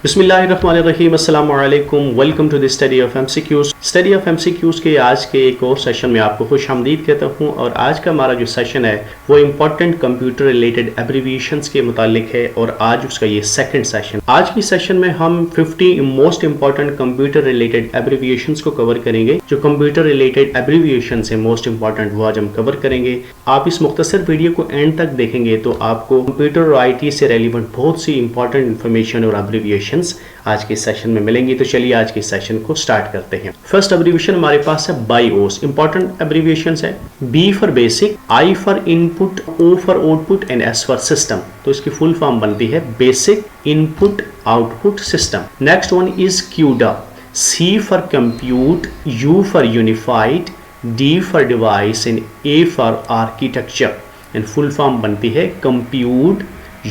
बिस्मिल्लाहिर्रहमानिर्रहीम, अस्सलामु अलैकुम। Welcome to the study of MCQs. Study of MCQs के आज के एक और सेशन में आपको खुशामदीद कहता हूं। और आज का हमारा जो सेशन है वो इम्पोर्टेंट कंप्यूटर रिलेटेड एब्रीविएशंस के मुतालिक है और आज उसका ये सेकंड सेशन। आज की सेशन में हम 50 most important computer related abbreviations को कवर करेंगे। जो कंप्यूटर रिलेटेड एब्रीविएशंस है मोस्ट इम्पोर्टेंट, वो आज हम कवर करेंगे। आप इस मुख्तसर वीडियो को एंड तक देखेंगे तो आपको कंप्यूटर और आईटी से रेलिवेंट बहुत सी इंपॉर्टेंट इन्फॉर्मेशन और एब्रीविएशन आज के सेशन में मिलेंगी। तो चलिए आज के सेशन को स्टार्ट करते हैं। फर्स्ट एब्रीविएशन हमारे पास है बाईओस। इंपॉर्टेंट एब्रीविएशंस है B for basic, I for input, O for output and S for system. तो इसकी फुल फॉर्म बनती है basic input output system. Next one is CUDA, C for compute, U for unified, D for device and A for architecture. And full form बनती है compute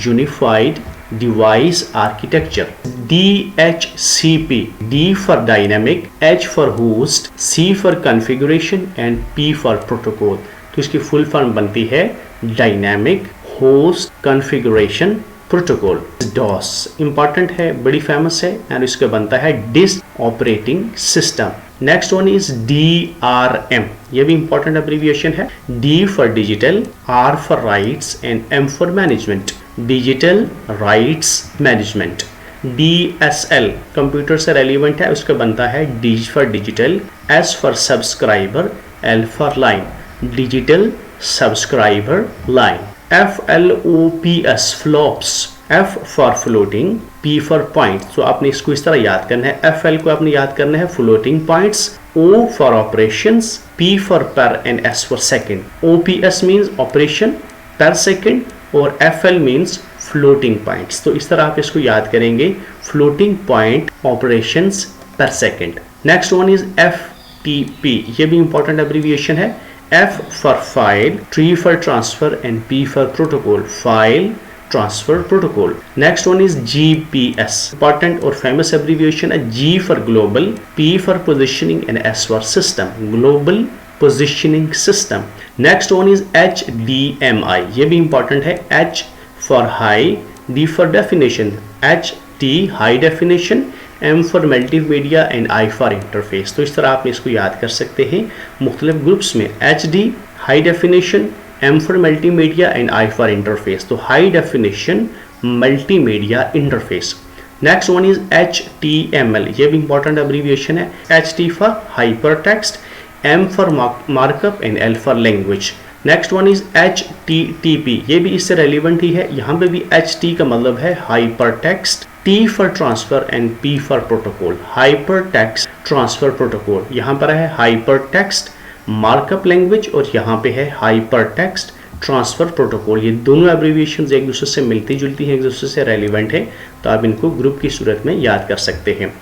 unified device architecture. DHCP, D for dynamic, H for host, C for configuration and P for protocol. तो इसकी full form बनती है dynamic host configuration protocol. DOS important है, बड़ी famous है and इसका बनता है disk operating system. Next one is DRM, ये भी इंपॉर्टेंट एब्रीविएशन है। D for digital, R for rights and M for management. Digital rights management. DSL computer से रेलिवेंट है, उसका बनता है D for digital, S for subscriber, L for line, digital subscriber line. FLOPS flops, F for floating, P for point. तो आपने इसको इस तरह याद करना है, FL को आपने याद करना है floating points, O for operations, P for per and S for second. OPS means operation per second और FL मींस फ्लोटिंग पॉइंट्स। तो इस तरह आप इसको याद करेंगे, floating point operations per second. Next one is FTP, ये भी इंपॉर्टेंट एब्रीविएशन है। F for file, T for transfer and P for protocol, file transfer protocol. Next one is GPS, important और फेमस एब्रीविएशन है। G for global, P for positioning and S for system, global positioning system. Next one is HDMI, ये भी important है। H for high, D for definition, HT high definition, M for multimedia and I for interface। तो इस तरह आप इसको याद कर सकते हैं मुख्तलिफ ग्रुप्स में। HD high definition, M for multimedia and I for interface। तो high definition multimedia interface। Next one is HTML, ये भी important abbreviation है। HT for hypertext, M for markup and L for language. Next one is HTTP, ये भी इससे relevant ही है। यहाँ पे भी HT का मतलब है hypertext, T for transfer and P for protocol, hypertext transfer protocol। यहाँ पर है hypertext markup language और यहाँ पे है hypertext ट्रांसफर प्रोटोकॉल। ये दोनों एब्रीविएशंस एक दूसरे से मिलती जुलती हैं, एक दूसरे से रेलिवेंट है, तो आप इनको ग्रुप की सूरत में याद कर सकते हैं।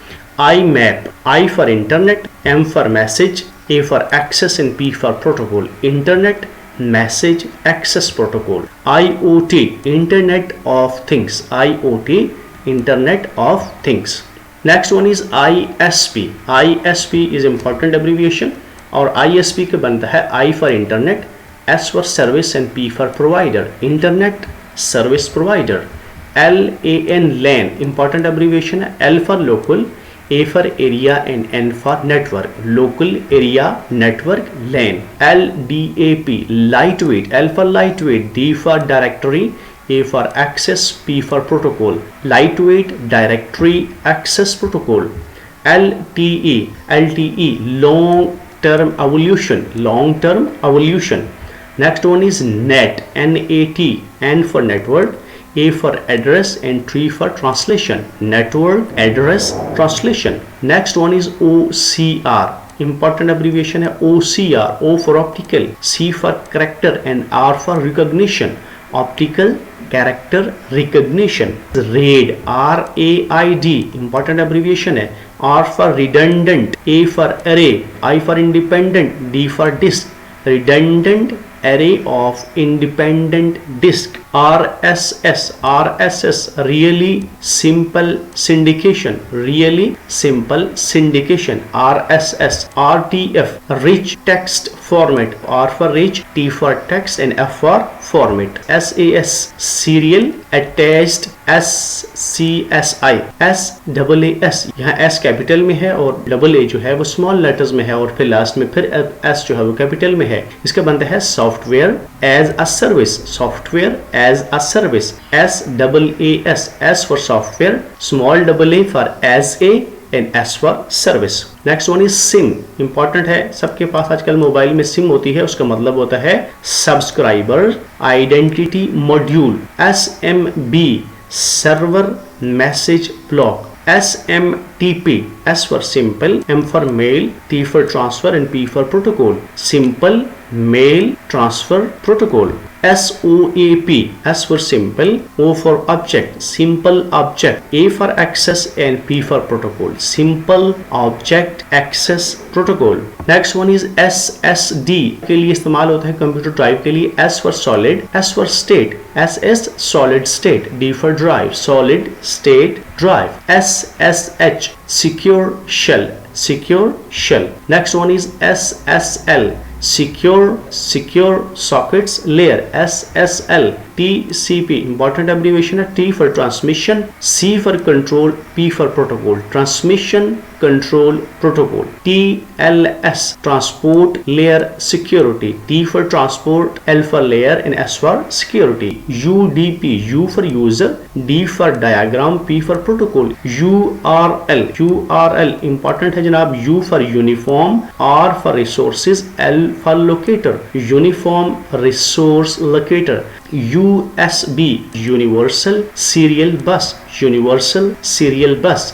IMAP, I for internet, M for message, A for access and P for protocol, internet message access protocol। IoT, internet of things, IoT internet of things। next one is ISP, ISP is important abbreviation और ISP का बनता है I for internet, S for service and P for provider, internet service provider। LAN important abbreviation है। L for local, A for area and N for network, local area network LAN। LDAP lightweight, L for lightweight, D for directory, A for access, P for protocol, lightweight directory access protocol। LTE long term evolution, long term evolution। next one is NAT, NAT, N for network, A for address and T for translation, network address translation। next one is OCR, important abbreviation है। OCR, O for optical, C for character and R for recognition, optical character recognition। RAID, RAID important abbreviation है। R for redundant, A for array, I for independent, D for disk, redundant array of independent disk। RSS really simple syndication, really simple syndication, RSS। RTF rich text format, R for rich, T for text and F for format। SAS serial attached SCSI, SAAS, यहाँ S capital में है और double A जो है वो small letters में है और फिर लास्ट में फिर S जो है वो कैपिटल में है। इसका बनता है software as a service, software as a service, SAAS, S for software, small double a for as a and S for service. Next one is SIM. Important है, सबके पास आजकल मोबाइल में सिम होती है, उसका मतलब होता है subscriber identity module, SMB, server message block, SMTP, S for simple, M for mail, T for transfer and P for protocol. Simple mail transfer protocol. SOAP, S for simple, O for object, simple object, A for access and P for protocol. Simple object access protocol. Next one is SSD के लिए इस्तेमाल होता है computer drive के लिए, S for solid, S for state, SS solid state, D for drive, solid state drive, SSH secure shell, secure shell. Next one is SSL, secure sockets layer, SSL. TCP, important abbreviation है, T for transmission, C for control, P for protocol, transmission control protocol. TLS, transport layer security, T for transport, L for layer and S for security. UDP, U for user, D for diagram, P for protocol. URL important है जनाब, U for uniform, R for resources, L for locator, uniform resource locator. USB, universal serial bus, universal serial bus.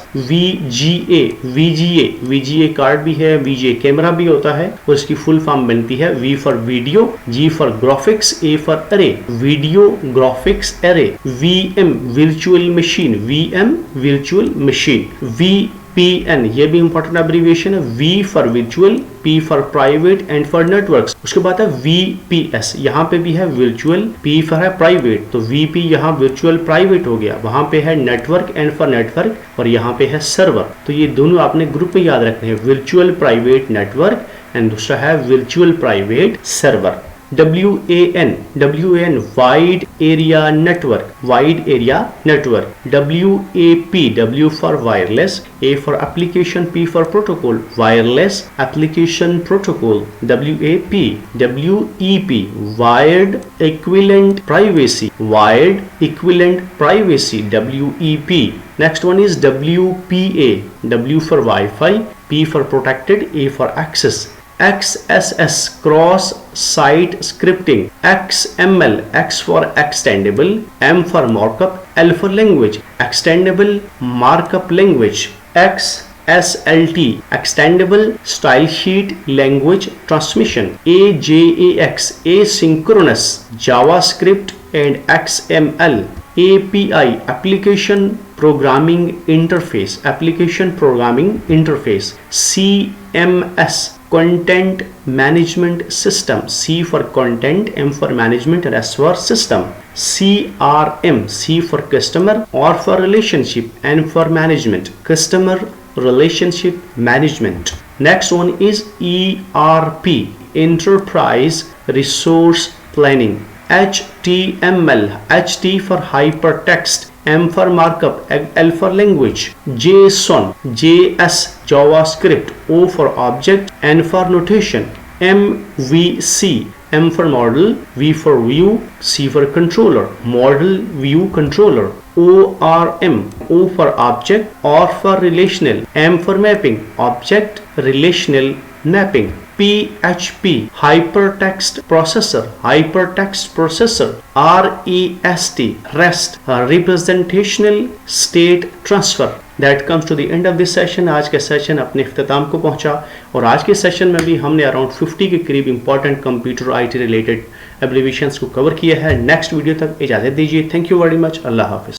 VGA card भी है, VGA camera भी होता है और इसकी full form बनती है V for video, G for graphics, A for array, video graphics array. VM, virtual machine, VM virtual machine. VPN, ये भी इंपॉर्टेंट एब्रीविएशन है, V for virtual, P for private and for networks. उसके बाद है VPS, यहाँ पे भी है virtual, P for है private, तो VP यहाँ virtual private हो गया, वहाँ पे है network and for network और यहाँ पे है server. तो ये दोनों आपने ग्रुप में याद रखने हैं, virtual private network एंड दूसरा है virtual private server. WAN, wide area network, wide area network. WAP, W for wireless, A for application, P for protocol, wireless application protocol. WEP, wired equivalent privacy, wired equivalent privacy, WEP. Next one is WPA, W for Wi-Fi, P for protected, A for access. XSS, cross site scripting. XML, X for extendable, M for markup, L for language, extendable markup language. XSLT, extendable style sheet language transmission. AJAX, asynchronous JavaScript and XML. API, application programming interface, application programming interface. CMS, content management system, C for content, M for management and S for system. CRM, C for customer, R for relationship, N for management, customer relationship management. Next one is ERP, enterprise resource planning. HTML, HT for hypertext, M for markup, L for language. JSON, JS JavaScript, O for object, N for notation. MVC, M for model, V for view, C for controller, model view controller. ORM, O for object, R for relational, M for mapping, object relational mapping. PHP, hypertext processor, REST, representational state transfer. That comes to the end of this session. आज का session अपने इख्तिताम को पहुंचा और आज के session में भी हमने अराउंड 50 के करीब important computer IT related abbreviations को कवर किया है. नेक्स्ट वीडियो तक इजाजत दीजिए. Thank you very much. Allah Hafiz.